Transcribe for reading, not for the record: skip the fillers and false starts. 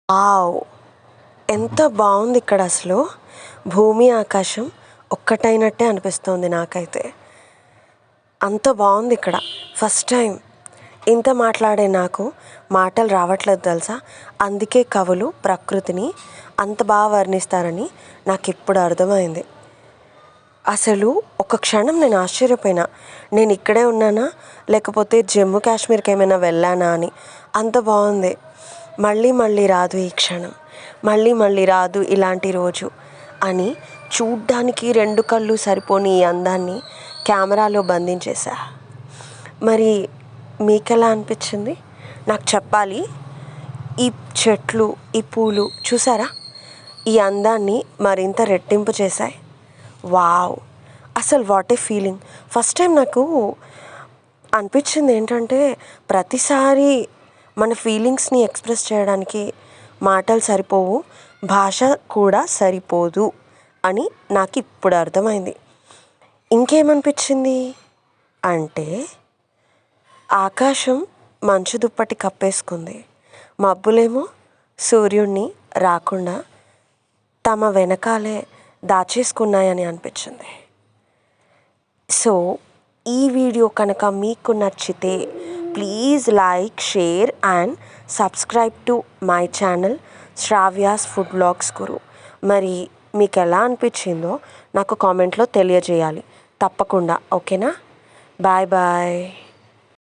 Wow! ఎంత బాగుంది ఇక్కడ అసలు. భూమి ఆకాశం ఒక్కటైనట్టే అనిపిస్తుంది నాకైతే. అంత బాగుంది ఇక్కడ. ఫస్ట్ టైం ఇంత మాట్లాడే నాకు మాటలు రావట్లేదు తెలుసా. అందుకే కవులు ప్రకృతిని అంత బాగా వర్ణిస్తారని నాకు ఇప్పుడు అర్థమైంది. అసలు ఒక క్షణం నేను ఆశ్చర్యపోయినా, నేను ఇక్కడే ఉన్నానా లేకపోతే జమ్మూ కాశ్మీర్కి ఏమైనా వెళ్ళానా అని. అంత బాగుంది. మళ్ళీ మళ్ళీ రాదు ఈ క్షణం, మళ్ళీ మళ్ళీ రాదు ఇలాంటి రోజు అని చూడ్డానికి 2 కళ్ళు సరిపోని ఈ అందాన్ని కెమెరాలో బంధించేశా. మరి మీకెలా అనిపించింది నాకు చెప్పాలి. ఈ చెట్లు, ఈ పూలు చూసారా, ఈ అందాన్ని మరింత రెట్టింపు చేశాయి. వావ్! అసలు what a feeling. First time నాకు అనిపించింది ఏంటంటే, ప్రతిసారి మన ఫీలింగ్స్ని ఎక్స్ప్రెస్ చేయడానికి మాటలు సరిపోవు, భాష కూడా సరిపోదు అని నాకు ఇప్పుడు అర్థమైంది. ఇంకేమనిపించింది అంటే, ఆకాశం మంచు దుప్పటి కప్పేసుకుంది, మబ్బులేమో సూర్యుడిని రాకుండా తమ వెనకాలే దాచేసుకున్నాయని అనిపించింది. సో ఈ వీడియో కనుక మీకు నచ్చితే please like, share and subscribe to my channel Sravya's food vlogs గురు. మరి మీకు ఎలా అనిపించిందో నాకు కామెంట్లో తెలియజేయాలి తప్పకుండా. ఓకేనా? Bye bye.